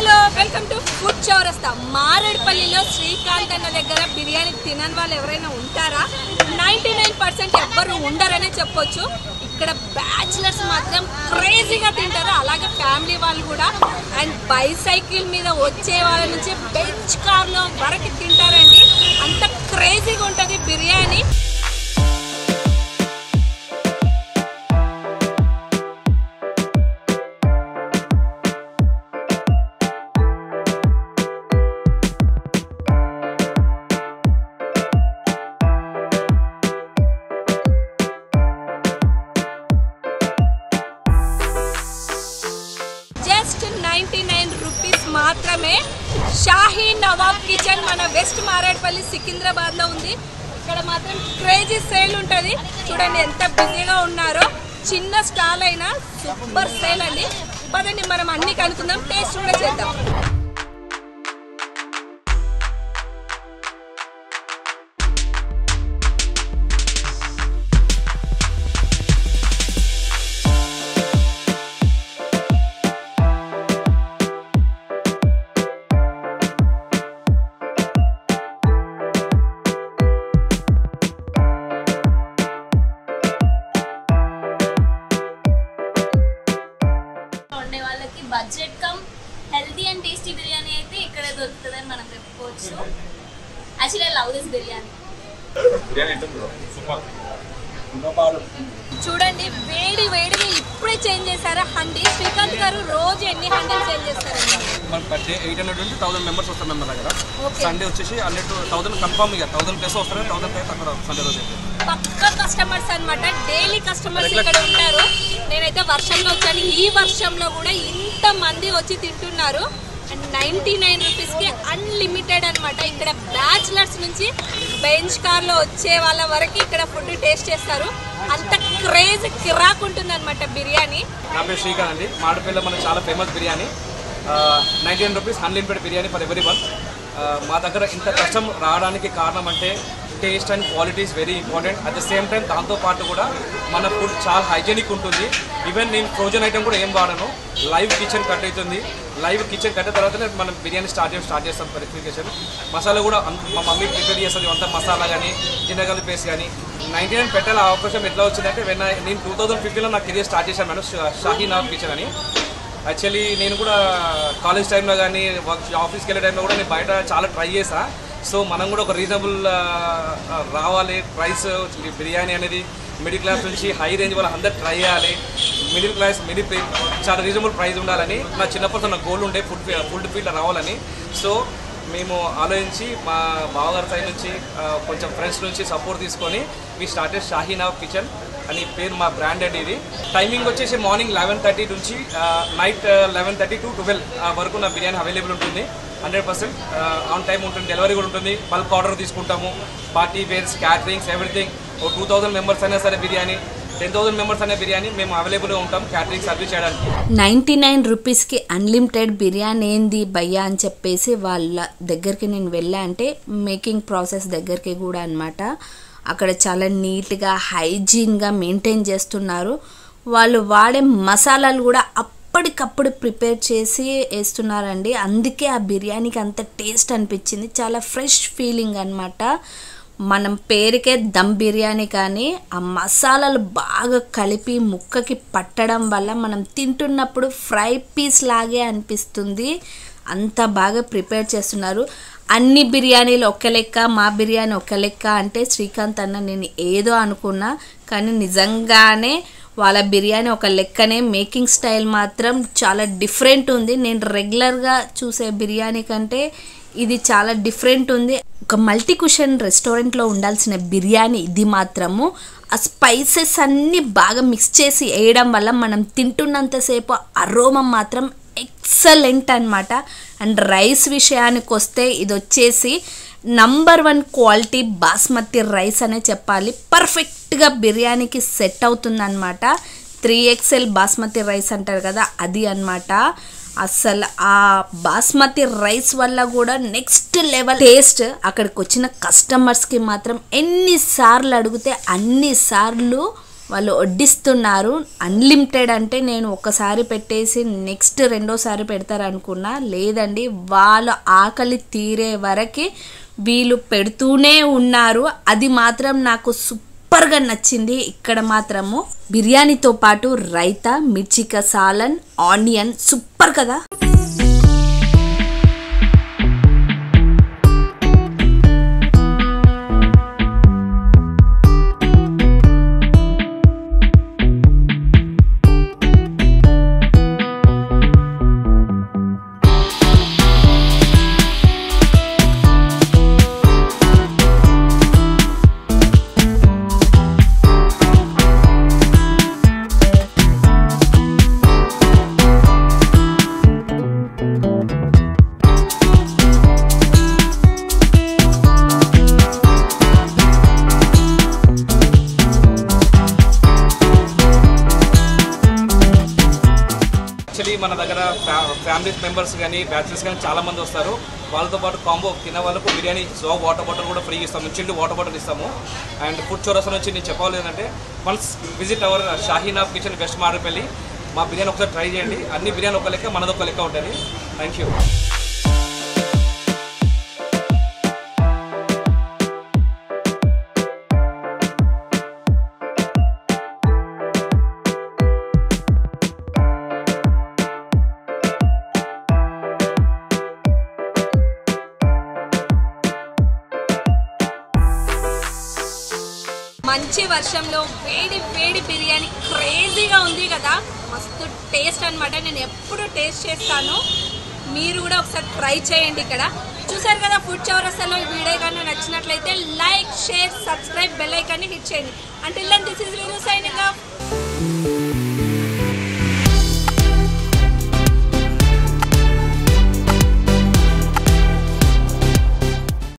Hello welcome to food చౌరస్తా. మారేడుపల్లిలో శ్రీకాంత్ అన్న దగ్గర బిర్యానీ తినని వాళ్ళు ఎవరైనా ఉంటారా? 99% ఎవ్వరు ఉండరనే చెప్పొచ్చు. ఇక్కడ బ్యాచిలర్స్ మాత్రం క్రేజీగా తింటారు, అలాగే ఫ్యామిలీ వాళ్ళు కూడా. అండ్ బైసైకిల్ మీద వచ్చే వాళ్ళ నుంచి బెంచ్ కార్లో వరకు తింటారండి. అంత క్రేజీగా ఉంటుంది బిర్యానీ. జస్ట్ 99 రూపీస్ మాత్రమే. షాహీ నవాబ్ కిచెన్ మన వెస్ట్ మారేడుపల్లి సికింద్రాబాద్ లో ఉంది. ఇక్కడ మాత్రం క్రేజీ సేల్ ఉంటుంది. చూడండి ఎంత బిజీగా ఉన్నారో. చిన్న స్టాల్ అయినా సూపర్ సేల్ అండి. పదండి మనం అన్ని కనుక్కుందాం, టేస్ట్ కూడా చేద్దాం. Budget come healthy and tasty biryani అయితే ఇక్కడ దొరుకుతుందని మనం చెప్పుకోవచ్చు. Actually I love this biryani. చూడండి వేడి వేడిగా ఇప్పుడే చేంజ్ చేశారా హండీ. శ్రీకాంత్ గారు రోజు ఎన్ని హండీలు చేంజ్ చేస్తారండి? మన పర్ డే 800 నుంచి 1000 మెంబర్స్ వస్తారు మన దగ్గర. సండే వచ్చేసి 1000 కన్ఫర్మ్, ఇక 1000 ప్లస్ వస్తారు. 1000 ప్లస్ అక్కడ సండే రోజు పక్కా కస్టమర్స్ అనమాట, డైలీ కస్టమర్స్ ఇక్కడ ఉంటారు. నేనైతే వర్షంలో వచ్చాను, ఈ వర్షంలో కూడా ఇంత మంది వచ్చి తింటున్నారు. అండ్ 99 రూపీస్కి అన్లిమిటెడ్ అనమాట. ఇక్కడ బ్యాచిలర్స్ నుంచి బెంచ్ కార్లో వచ్చే వాళ్ళ వరకు ఇక్కడ ఫుడ్ టేస్ట్ చేస్తారు. అంత క్రేజ్ కిరాక్ ఉంటుంది అనమాట బిర్యానీ. నా పేరు శ్రీకాంత్ అండి. మారేడుపల్లిలో మనకు చాలా famous biryani. 99 rupees unlimited biryani for every one. మా దగ్గర ఇంత కష్టం రావడానికి కారణం అంటే taste and quality is very important. At the same time దాంతోపాటు కూడా మన ఫుడ్ చాలా హైజీనిక్ ఉంటుంది. ఈవెన్ నేను ఫ్రోజన్ ఐటమ్ కూడా ఏం వాడను. లైవ్ కిచెన్ కట్ అవుతుంది. లైవ్ కిచెన్ కట్టిన తర్వాతనే మనం బిర్యానీ స్టార్ట్ చేస్తాం. వెరిఫికేషన్ మసాలా కూడా మా మమ్మీ ప్రిపేర్ చేస్తుంది. అంత మసాలా కానీ జినగల్ పేస్ట్ కానీ. 99 పెట్టాలి అవకాశం ఎట్లా వచ్చిందంటే నేను 2015లో నాకు కెరియర్ స్టార్ట్ చేశాను మేడం, షాహీ నవాబ్ కిచెన్ అని. యాక్చువల్లీ నేను కూడా కాలేజ్ టైంలో కానీ ఆఫీస్కి వెళ్ళే టైంలో కూడా నేను బయట చాలా ట్రై చేసా. సో మనం కూడా ఒక రీజనబుల్ రావాలి. ప్రైస్ బిర్యానీ అనేది మిడిల్ క్లాస్ నుంచి హై రేంజ్ వాళ్ళు అందరు ట్రై చేయాలి. మిడిల్ క్లాస్ చాలా రీజనబుల్ ప్రైస్ ఉండాలని నా చిన్నప్పటి నా గోల్ ఉండే ఫుడ్ ఫీల్డ్ రావాలని. సో మేము ఆలోచించి మా బావగారి సైడ్ నుంచి కొంచెం ఫ్రెండ్స్ నుంచి సపోర్ట్ తీసుకొని మీ స్టార్టెడ్ షాహీ నవాబ్ కిచెన్ అని పేరు మా బ్రాండ్ అండి. ఇది టైమింగ్ వచ్చేసి మార్నింగ్ 11:30 నుంచి నైట్ 11:30 to 12 వరకు నా బిర్యానీ అవైలబుల్ ఉంటుంది. 100% ఆన్ టైం ఉంటుంది. డెలివరీ కూడా ఉంటుంది. బల్క్ ఆర్డర్ తీసుకుంటాము. Party wares, caterings, everything. 2000 members అయినా సరే బిర్యానీ, 10,000 మెంబర్స్ అయినా బిర్యానీ మేము అవైలబుల్గా ఉంటాం క్యాటరింగ్ సర్వీస్ చేయడానికి. 99 రూపీస్కి అన్లిమిటెడ్ బిర్యానీ ఏంది భయ్యా అని చెప్పేసి వాళ్ళ దగ్గరికి నేను వెళ్ళా. అంటే మేకింగ్ ప్రాసెస్ దగ్గరికి కూడా అనమాట. అక్కడ చాలా నీట్గా హైజీన్గా మెయింటైన్ చేస్తున్నారు. వాళ్ళు వాడే మసాలాలు కూడా అప్పటికప్పుడు ప్రిపేర్ చేసి వేస్తున్నారండి. అందుకే ఆ బిర్యానీకి అంత టేస్ట్ అనిపించింది. చాలా ఫ్రెష్ ఫీలింగ్ అనమాట. మనం పేరుకే దమ్ బిర్యానీ, కానీ ఆ మసాలాలు బాగా కలిపి ముక్కకి పట్టడం వల్ల మనం తింటున్నప్పుడు ఫ్రై పీస్ లాగే అనిపిస్తుంది. అంత బాగా ప్రిపేర్ చేస్తున్నారు. అన్ని బిర్యానీలు ఒక లెక్క, మా బిర్యానీ ఒక లెక్క అంటే శ్రీకాంత్ అన్న నేను ఏదో అనుకున్నా, కానీ నిజంగానే వాళ్ళ బిర్యానీ ఒక లెక్కనే. మేకింగ్ స్టైల్ మాత్రం చాలా డిఫరెంట్ ఉంది. నేను రెగ్యులర్గా చూసే బిర్యానీ కంటే ఇది చాలా డిఫరెంట్ ఉంది. ఒక మల్టీ కుషన్ రెస్టారెంట్లో ఉండాల్సిన బిర్యానీ ఇది మాత్రము. ఆ స్పైసెస్ అన్నీ బాగా మిక్స్ చేసి వేయడం వల్ల మనం తింటున్నంతసేపు అరోమా మాత్రం ఎక్సలెంట్ అనమాట. అండ్ రైస్ విషయానికి వస్తే ఇది వచ్చేసి నంబర్ 1 క్వాలిటీ బాస్మతి రైస్ అనే చెప్పాలి. పర్ఫెక్ట్గా బిర్యానీకి సెట్ అవుతుంది అనమాట. 3XL బాస్మతి రైస్ అంటారు కదా, అది అనమాట. అసలు ఆ బాస్మతి రైస్ వల్ల కూడా నెక్స్ట్ లెవెల్ టేస్ట్. అక్కడికి వచ్చిన కస్టమర్స్కి మాత్రం ఎన్నిసార్లు అడిగితే అన్నిసార్లు వాళ్ళు వడ్డిస్తున్నారు. అన్లిమిటెడ్ అంటే నేను ఒకసారి పెట్టేసి నెక్స్ట్ రెండోసారి పెడతారనుకున్నా, లేదండి వాళ్ళ ఆకలి తీరే వరకే వీళ్ళు పెడుతూనే ఉన్నారు. అది మాత్రం నాకు సూపర్గా నచ్చింది. ఇక్కడ మాత్రము బిర్యానీతో పాటు రైతా, మిర్చిక సాలన్, ఆనియన్ సూపర్ కదా. మన దగ్గర ఫ్యామిలీ మెంబర్స్ కానీ బ్యాచిలర్స్ కానీ చాలా మంది వస్తారు. వాళ్ళతో పాటు కాంబో తిన్న వాళ్ళకు బిర్యానీ వాటర్ బాటిల్ కూడా ఫ్రీ ఇస్తాము, చిల్డ్ వాటర్ బాటిల్ ఇస్తాము. అండ్ ఫుడ్ చౌరస్తా నుంచి నేను చెప్పాలి ఏంటంటే once visit our Shaheenab kitchen west Marredpally. మా బిర్యానీ ఒకసారి ట్రై చేయండి. అన్ని బిర్యానీ ఒక లెక్క, మనది ఒక లెక్క ఉంటుంది. Thank you. మంచి వర్షంలో వేడి వేడి బిర్యానీ క్రేజీగా ఉంది కదా, మస్తు టేస్ట్ అనమాట. నేను ఎప్పుడు టేస్ట్ చేస్తాను, మీరు కూడా ఒకసారి ట్రై చేయండి. ఇక్కడ చూసారు కదా ఫుడ్ చౌరస్తాలో ఈ వీడియో కానీ నచ్చినట్లయితే లైక్, షేర్, సబ్స్క్రైబ్, బెల్ ఐకాన్ని హిట్ చేయండి. Until then this is Reenu signing of.